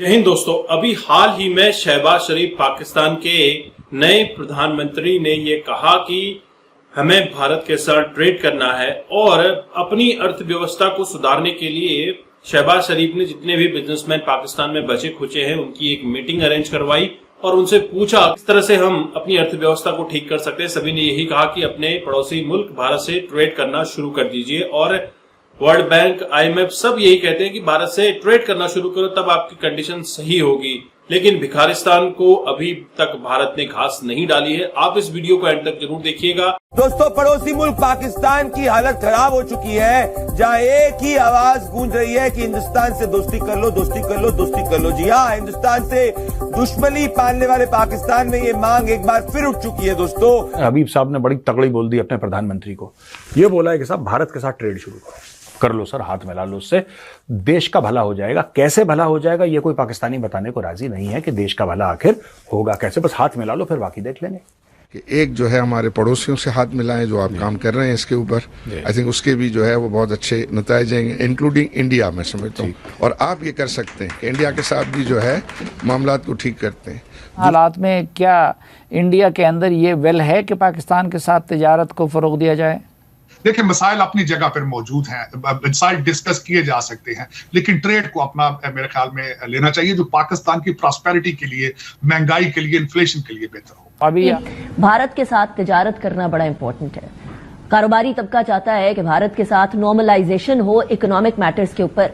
जय हिंद दोस्तों। अभी हाल ही में शहबाज शरीफ पाकिस्तान के नए प्रधानमंत्री ने ये कहा कि हमें भारत के साथ ट्रेड करना है और अपनी अर्थव्यवस्था को सुधारने के लिए शहबाज शरीफ ने जितने भी बिजनेसमैन पाकिस्तान में बचे खुचे हैं उनकी एक मीटिंग अरेंज करवाई और उनसे पूछा किस तरह से हम अपनी अर्थव्यवस्था को ठीक कर सकते हैं। सभी ने यही कहा कि अपने पड़ोसी मुल्क भारत से ट्रेड करना शुरू कर दीजिए और वर्ल्ड बैंक, IMF सब यही कहते हैं कि भारत से ट्रेड करना शुरू करो, तब आपकी कंडीशन सही होगी। लेकिन भिखारिस्तान को अभी तक भारत ने घास नहीं डाली है। आप इस वीडियो को एंड तक जरूर देखिएगा। दोस्तों, पड़ोसी मुल्क पाकिस्तान की हालत खराब हो चुकी है, जहां एक ही आवाज गूंज रही है कि हिंदुस्तान से दोस्ती कर लो, दोस्ती कर लो, दोस्ती कर लो। जी हाँ, हिंदुस्तान से दुश्मनी पालने वाले पाकिस्तान में ये मांग एक बार फिर उठ चुकी है। दोस्तों, हबीब साहब ने बड़ी तगड़ी बोल दी अपने प्रधानमंत्री को। ये बोला है कि साहब भारत के साथ ट्रेड शुरू करो, कर लो सर, हाथ मिला लो, उससे देश का भला हो जाएगा। कैसे भला हो जाएगा ये कोई पाकिस्तानी बताने को राजी नहीं है कि देश का भला आखिर होगा कैसे। बस हाथ मिला लो, फिर बाकी देख लेंगे। कि एक जो है हमारे पड़ोसियों से हाथ मिलाएं, जो आप काम कर रहे हैं इसके ऊपर, आई थिंक उसके भी जो है वो बहुत अच्छे नतीजे आएंगे, इंक्लूडिंग इंडिया मैं समझता हूँ। और आप ये कर सकते हैं कि इंडिया के साथ भी जो है मामला को ठीक करते हैं। हालात में क्या इंडिया के अंदर ये वेल है कि पाकिस्तान के साथ तिजारत को फरोग दिया जाए? देखिए, मसाइल अपनी जगह पर मौजूद हैं, मसाइल डिस्कस किए जा सकते हैं, लेकिन ट्रेड को अपना मेरे ख्याल में लेना चाहिए जो पाकिस्तान की प्रॉस्पेरिटी के लिए, महंगाई के लिए, इन्फ्लेशन के लिए बेहतर हो। अभी भारत के साथ तिजारत करना बड़ा इंपॉर्टेंट है। कारोबारी तबका चाहता है कि भारत के साथ नॉर्मलाइजेशन हो इकोनॉमिक मैटर्स के ऊपर।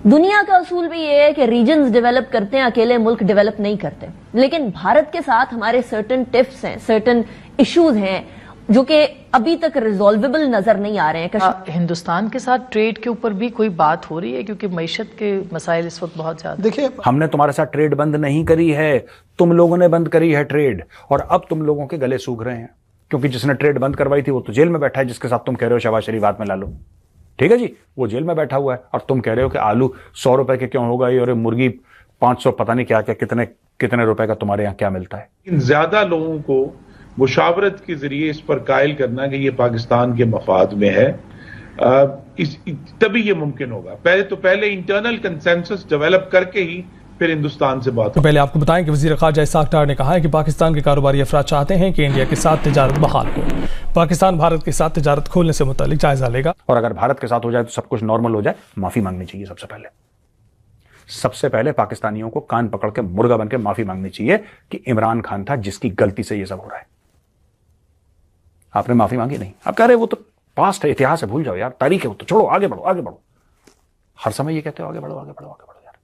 दुनिया का असूल भी ये है कि रीजन्स डेवलप करते हैं, अकेले मुल्क डेवलप नहीं करते। लेकिन भारत के साथ हमारे सर्टन टिप्स हैं, सर्टन इश्यूज हैं जो कि अभी तक रिजॉल्वेबल नजर नहीं आ रहे हैं। हिंदुस्तान के साथ ट्रेड के ऊपर भी कोई बात हो रही है क्योंकि मईशत के मसाइल इस वक्त बहुत ज्यादा। देखिए, हमने तुम्हारे साथ ट्रेड बंद नहीं करी है, तुम लोगों ने बंद करी है ट्रेड, और अब तुम लोगों के गले सूख रहे हैं क्योंकि जिसने ट्रेड बंद करवाई थी वो तो जेल में बैठा है, जिसके साथ तुम कह रहे हो शहबाज शरीफ हाथ में ला लो। ठीक है जी, वो जेल में बैठा हुआ है और तुम कह रहे हो कि आलू 100 रुपए के क्यों होगा ये, और मुर्गी 500, पता नहीं क्या क्या, कितने रुपए का तुम्हारे यहाँ क्या मिलता है। ज्यादा लोगों को मुशावरत के जरिए इस पर कायल करना कि ये पाकिस्तान के मफाद में है, तभी ये मुमकिन होगा। पहले इंटरनल कंसेंसस डेवलप करके ही फिर हिंदुस्तान से बात। तो पहले आपको बताएं कि वजीर ख़ारजा इस्हाक डार ने कहा है कि पाकिस्तान के कारोबारी अफराद चाहते हैं कि इंडिया के साथ तिजारत बहाल हो। पाकिस्तान भारत के साथ तिजारत खोलने से मुतालिक जायजा लेगा और अगर भारत के साथ हो जाए तो सब कुछ नॉर्मल हो जाए, माफी मांगनी चाहिए। सबसे पहले पाकिस्तानियों को कान पकड़ के मुर्गा बन के माफी मांगनी चाहिए कि इमरान खान था जिसकी गलती से ये सब हो रहा है। आपने माफी मांगी नहीं, आप कह रहे वो तो पास्ट है, इतिहास है, भूल जाओ यार, तारीख है, वो तो छोड़ो, आगे बढ़ो, आगे बढ़ो। हर समय ये कहते हो आगे बढ़ो, आगे बढ़ो, आगे बढ़ो यार।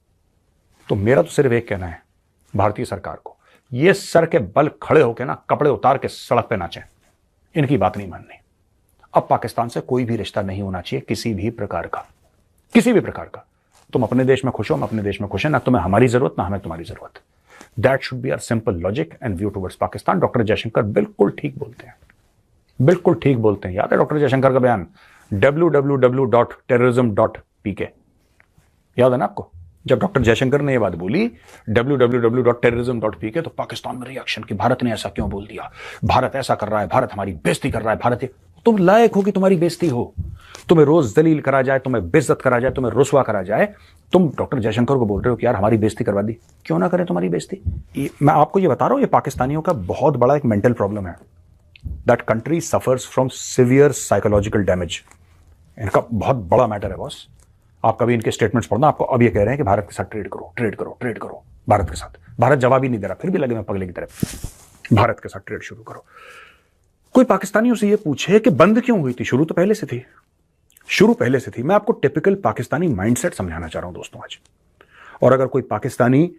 तो मेरा तो सिर्फ एक कहना है भारतीय सरकार को, ये सर के बल खड़े होकर ना कपड़े उतार के सड़क पे नाचें, इनकी बात नहीं माननी। अब पाकिस्तान से कोई भी रिश्ता नहीं होना चाहिए, किसी भी प्रकार का, किसी भी प्रकार का। तुम अपने देश में खुश हो, हम अपने देश में खुश हैं, ना तुम्हें हमारी जरूरत ना हमें तुम्हारी जरूरत। That should be our simple logic and view towards Pakistan. Doctor Jaishankar बिल्कुल ठीक बोलते हैं, बिल्कुल ठीक बोलते हैं। याद है डॉक्टर जयशंकर का बयान www.terrorism.pk, याद है ना आपको? जब डॉक्टर जयशंकर ने यह बात बोली www.terrorism.pk तो पाकिस्तान में रिएक्शन कि भारत ने ऐसा क्यों बोल दिया, भारत ऐसा कर रहा है, भारत हमारी बेइज्जती कर रहा है, भारत। तुम लायक हो कि तुम्हारी बेइज्जती हो, तुम्हें रोज दलील करा जाए, तुम्हें बेइज्जत करा जाए, तुम्हें रुसवा करा जाए, तुम डॉक्टर जयशंकर को बोल रहे हो कि यार हमारी बेइज्जती करवा दी। क्यों ना करें तुम्हारी बेइज्जती? मैं आपको ये बता रहा हूं, ये पाकिस्तानियों का बहुत बड़ा एक मेंटल प्रॉब्लम है। That country suffers from severe psychological damage. इनका बहुत बड़ा मैटर है बॉस। आप कभी इनके स्टेटमेंट्स पढ़ना, आपको अब ये कह रहे हैं कि भारत के साथ ट्रेड करो, ट्रेड करो, ट्रेड करो भारत के साथ। भारत जवाब ही नहीं दे रहा, फिर भी लगे मैं पगले की तरह, भारत के साथ ट्रेड शुरू करो। कोई पाकिस्तानियों से ये पूछे कि बंद क्यों हुई थी? शुरू तो पहले से थी, शुरू पहले से थी। मैं आपको टिपिकल पाकिस्तानी माइंडसेट समझाना चाह रहा हूं दोस्तों आज। और अगर कोई पाकिस्तानी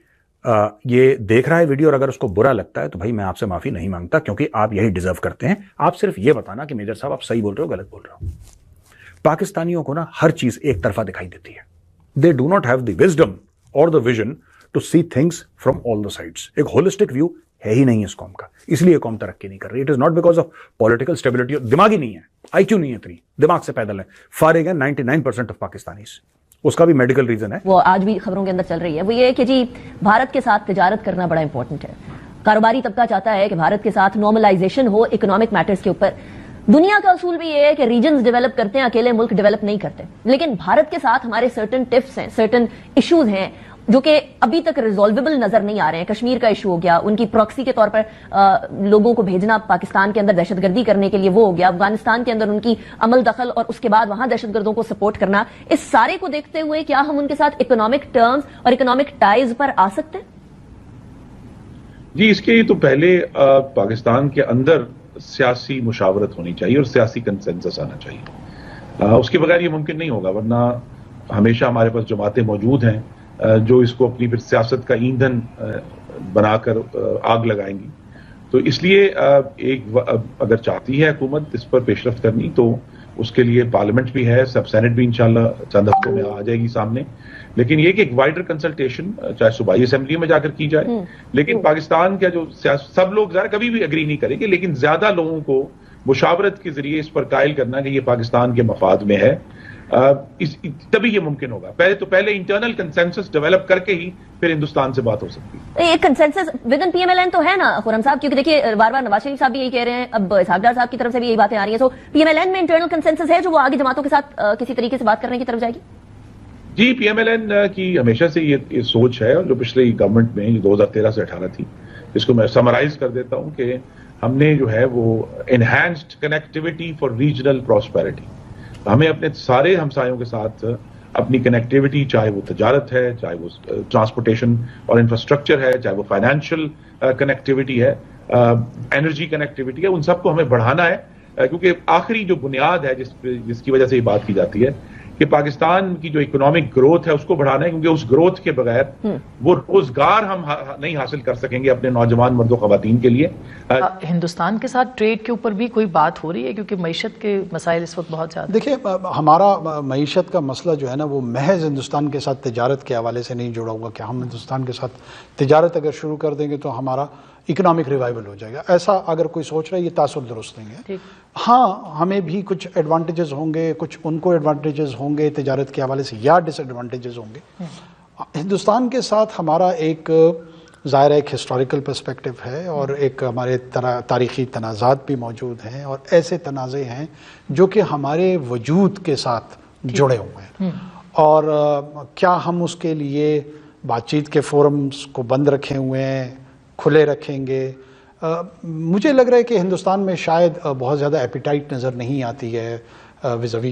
ये देख रहा है वीडियो और अगर उसको बुरा लगता है तो भाई मैं आपसे माफी नहीं मांगता, क्योंकि आप यही डिजर्व करते हैं। आप सिर्फ ये बताना कि मेजर साहब आप सही बोल रहे हो, गलत बोल रहे हो। पाकिस्तानियों को ना हर चीज एक तरफा दिखाई देती है। They do not have the wisdom और the vision to see things from all the sides. एक होलिस्टिक व्यू है ही नहीं इस कौम का, इसलिए कौम तरक्की नहीं कर रही। It is not because of political stability, दिमाग ही नहीं है, IQ नहीं है, इतनी दिमाग से पैदल है। फारिग है 99% ऑफ पाकिस्तानीज। उसका भी मेडिकल रीजन है, वो आज भी खबरों के अंदर चल रही है। वो ये है कि जी भारत के साथ तिजारत करना बड़ा इंपॉर्टेंट है। कारोबारी तबका चाहता है कि भारत के साथ नॉर्मलाइजेशन हो इकोनॉमिक मैटर्स के ऊपर। दुनिया का असूल भी ये है कि रीजन्स डेवलप करते हैं, अकेले मुल्क डेवलप नहीं करते। लेकिन भारत के साथ हमारे सर्टन टिप्स हैं, सर्टन इश्यूज हैं जो कि अभी तक रिजॉल्वेबल नजर नहीं आ रहे हैं। कश्मीर का इशू हो गया, उनकी प्रॉक्सी के तौर पर लोगों को भेजना पाकिस्तान के अंदर दहशतगर्दी करने के लिए, वो हो गया। अफगानिस्तान के अंदर उनकी अमल दखल और उसके बाद वहां दहशतगर्दों को सपोर्ट करना, इस सारे को देखते हुए क्या हम उनके साथ इकोनॉमिक टर्म्स और इकोनॉमिक टाइज पर आ सकते हैं? जी, इसके लिए तो पहले पाकिस्तान के अंदर सियासी मुशावरत होनी चाहिए और सियासी कंसेंसस आना चाहिए। उसके बगैर ये मुमकिन नहीं होगा, वरना हमेशा हमारे पास जमातें मौजूद हैं जो इसको अपनी फिर सियासत का ईंधन बनाकर आग लगाएंगी। तो इसलिए अगर चाहती है हुकूमत इस पर पेशरफ्त करनी, तो उसके लिए पार्लियामेंट भी है, सब सेनेट भी इंशाल्लाह चंद हफ्तों में आ जाएगी सामने। लेकिन ये कि एक वाइडर कंसल्टेशन चाहे सूबाई असेंबली में जाकर की जाए, लेकिन पाकिस्तान का जो सब लोग ज़रा कभी भी एग्री नहीं करेंगे, लेकिन ज्यादा लोगों को मुशावरत के जरिए इस पर कायल करना कि ये पाकिस्तान के मफाद में है, तभी ये मुमकिन होगा। पहले इंटरनल कंसेंसस डेवलप करके ही फिर हिंदुस्तान से बात हो सकती है। एक कंसेंसस विद इन पीएमएलएन तो है ना खुर्रम साहब, क्योंकि देखिए बार बार नवाज शरीफ साहब भी यही कह रहे हैं, अब इसहाक डार साहब की तरफ से भी यही बातें आ रही हैं। सो पीएमएलएन में इंटरनल कंसेंसस है जो वो आगे जमातों के साथ किसी तरीके से बात करने की तरफ जाएगी? जी, पीएमएलएन की हमेशा से ये सोच है, और जो पिछले गवर्नमेंट में 2013 से 18 थी, इसको मैं समराइज कर देता हूं कि हमने जो है वो enhanced connectivity for regional prosperity, हमें अपने सारे हमसायों के साथ अपनी कनेक्टिविटी, चाहे वो तजारत है, चाहे वो ट्रांसपोर्टेशन और इंफ्रास्ट्रक्चर है, चाहे वो फाइनेंशियल कनेक्टिविटी है, एनर्जी कनेक्टिविटी है, उन सबको हमें बढ़ाना है। क्योंकि आखिरी जो बुनियाद है जिसकी वजह से ये बात की जाती है कि पाकिस्तान की जो इकोनॉमिक ग्रोथ है उसको बढ़ाना है, क्योंकि उस ग्रोथ के बगैर वो रोजगार हम नहीं हासिल कर सकेंगे अपने नौजवान मर्दों खवातीन के लिए। हिंदुस्तान के साथ ट्रेड के ऊपर भी कोई बात हो रही है, क्योंकि मईशत के मसाइल इस वक्त बहुत ज्यादा। देखिए, हमारा मईशत का मसला जो है ना, वो महज हिंदुस्तान के साथ तिजारत के हवाले से नहीं जुड़ा हुआ कि हम हिंदुस्तान के साथ तिजारत अगर शुरू कर देंगे तो हमारा इकोनॉमिक रिवाइवल हो जाएगा। ऐसा अगर कोई सोच रहा है, ये तासुर दुरुस्त नहीं है। हाँ, हमें भी कुछ एडवांटेजेस होंगे, कुछ उनको एडवांटेजेस होंगे तिजारत के हवाले से, या डिसएडवांटेजेस होंगे। हिंदुस्तान के साथ हमारा एक ज़ाहिर एक हिस्टोरिकल पर्सपेक्टिव है और एक हमारे तारीख़ी तनाज़ात भी मौजूद हैं, और ऐसे तनाज़े हैं जो कि हमारे वजूद के साथ जुड़े हुए हैं। और क्या हम उसके लिए बातचीत के फोरम्स को बंद रखे हुए हैं, खुले रखेंगे? मुझे लग रहा है कि हिंदुस्तान में शायद बहुत ज़्यादा एपिटाइट नज़र नहीं आती है विज़वी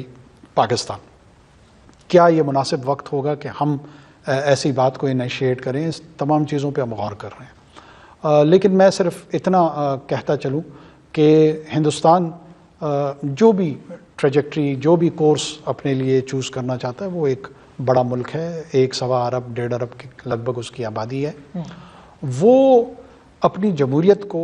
पाकिस्तान। क्या ये मुनासिब वक्त होगा कि हम ऐसी बात को इनिशिएट करें? इस तमाम चीज़ों पे हम गौर कर रहे हैं। लेकिन मैं सिर्फ इतना कहता चलूँ कि हिंदुस्तान जो भी ट्रेजेक्ट्री, जो भी कोर्स अपने लिए चूज़ करना चाहता है, वो एक बड़ा मुल्क है, 1.25 अरब 1.5 अरब की लगभग उसकी आबादी है। वो अपनी जमहूरियत को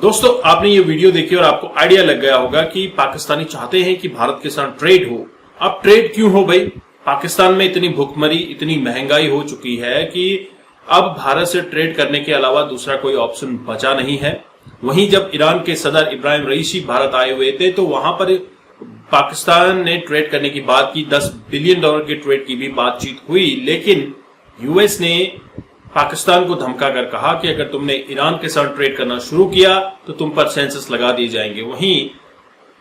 दोस्तों, आपने ये वीडियो देखी और आपको आइडिया लग गया होगा कि पाकिस्तानी चाहते हैं कि भारत के साथ ट्रेड हो। अब ट्रेड क्यों हो भाई? पाकिस्तान में इतनी भुखमरी, इतनी महंगाई हो चुकी है कि अब भारत से ट्रेड करने के अलावा दूसरा कोई ऑप्शन बचा नहीं है। वहीं जब ईरान के सदर इब्राहिम रईसी भारत आए हुए थे तो वहां पर पाकिस्तान ने ट्रेड करने की बात की, $10 बिलियन की ट्रेड की भी बातचीत हुई, लेकिन यूएस ने पाकिस्तान को धमका कर कहा कि अगर तुमने ईरान के साथ ट्रेड करना शुरू किया तो तुम पर सेंसस लगा दिए जाएंगे। वहीं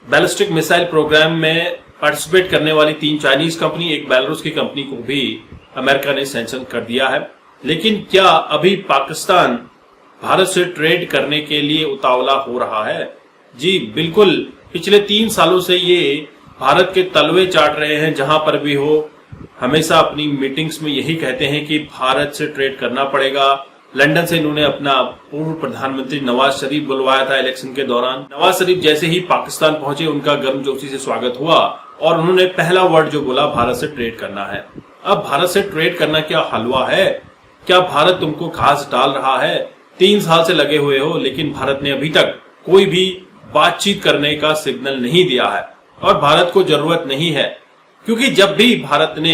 बैलिस्टिक मिसाइल प्रोग्राम में पार्टिसिपेट करने वाली 3 चाइनीज कंपनी, एक बेलारूस की कंपनी को भी अमेरिका ने सैंक्शन कर दिया है। लेकिन क्या अभी पाकिस्तान भारत से ट्रेड करने के लिए उतावला हो रहा है? जी बिल्कुल। पिछले 3 सालों से ये भारत के तलवे चाट रहे हैं, जहां पर भी हो हमेशा अपनी मीटिंग्स में यही कहते हैं कि भारत से ट्रेड करना पड़ेगा। लंदन से इन्होंने अपना पूर्व प्रधानमंत्री नवाज शरीफ बुलवाया था इलेक्शन के दौरान। नवाज शरीफ जैसे ही पाकिस्तान पहुंचे, उनका गर्मजोशी से स्वागत हुआ और उन्होंने पहला वर्ड जो बोला, भारत से ट्रेड करना है। अब भारत से ट्रेड करना क्या हलवा है? क्या भारत तुमको घास डाल रहा है? 3 साल से लगे हुए हो, लेकिन भारत ने अभी तक कोई भी बातचीत करने का सिग्नल नहीं दिया है, और भारत को जरूरत नहीं है, क्योंकि जब भी भारत ने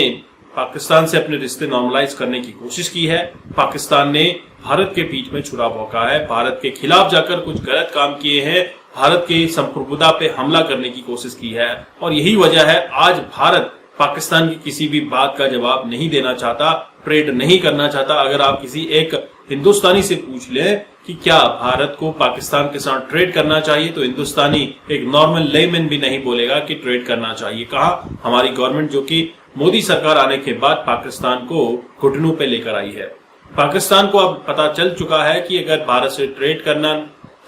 पाकिस्तान से अपने रिश्ते नॉर्मलाइज करने की कोशिश की है, पाकिस्तान ने भारत के पीठ में छुरा भौंका है, भारत के खिलाफ जाकर कुछ गलत काम किए हैं, भारत के संप्रभुता पे हमला करने की कोशिश की है। और यही वजह है आज भारत पाकिस्तान की किसी भी बात का जवाब नहीं देना चाहता, ट्रेड नहीं करना चाहता। अगर आप किसी एक हिंदुस्तानी से पूछ लें कि क्या भारत को पाकिस्तान के साथ ट्रेड करना चाहिए, तो हिंदुस्तानी एक नॉर्मल लेमैन भी नहीं बोलेगा कि ट्रेड करना चाहिए। कहा हमारी गवर्नमेंट जो कि मोदी सरकार आने के बाद पाकिस्तान को घुटनों पे लेकर आई है। पाकिस्तान को अब पता चल चुका है कि अगर भारत से ट्रेड करना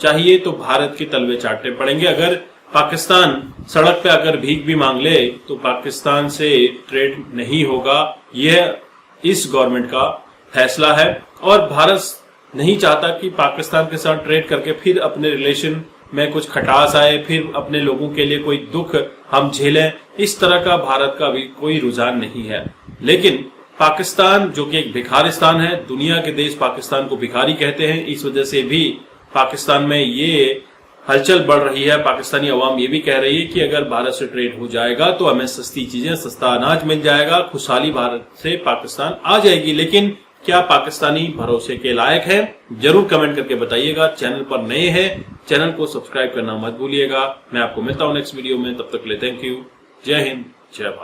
चाहिए तो भारत के तलवे चाटने पड़ेंगे। अगर पाकिस्तान सड़क पे अगर भीख भी मांग ले तो पाकिस्तान से ट्रेड नहीं होगा। यह इस गवर्नमेंट का फैसला है और भारत नहीं चाहता कि पाकिस्तान के साथ ट्रेड करके फिर अपने रिलेशन में कुछ खटास आए, फिर अपने लोगों के लिए कोई दुख हम झेलें। इस तरह का भारत का भी कोई रुझान नहीं है। लेकिन पाकिस्तान जो कि एक भिखारिस्तान है, दुनिया के देश पाकिस्तान को भिखारी कहते हैं, इस वजह से भी पाकिस्तान में ये हलचल बढ़ रही है। पाकिस्तानी अवाम ये भी कह रही है कि अगर भारत से ट्रेड हो जाएगा तो हमें सस्ती चीजें, सस्ता अनाज मिल जाएगा, खुशहाली भारत से पाकिस्तान आ जाएगी। लेकिन क्या पाकिस्तानी भरोसे के लायक है? जरूर कमेंट करके बताइएगा। चैनल पर नए हैं, चैनल को सब्सक्राइब करना मत भूलिएगा। मैं आपको मिलता हूं नेक्स्ट वीडियो में, तब तक के लिए थैंक यू। जय हिंद, जय भारत।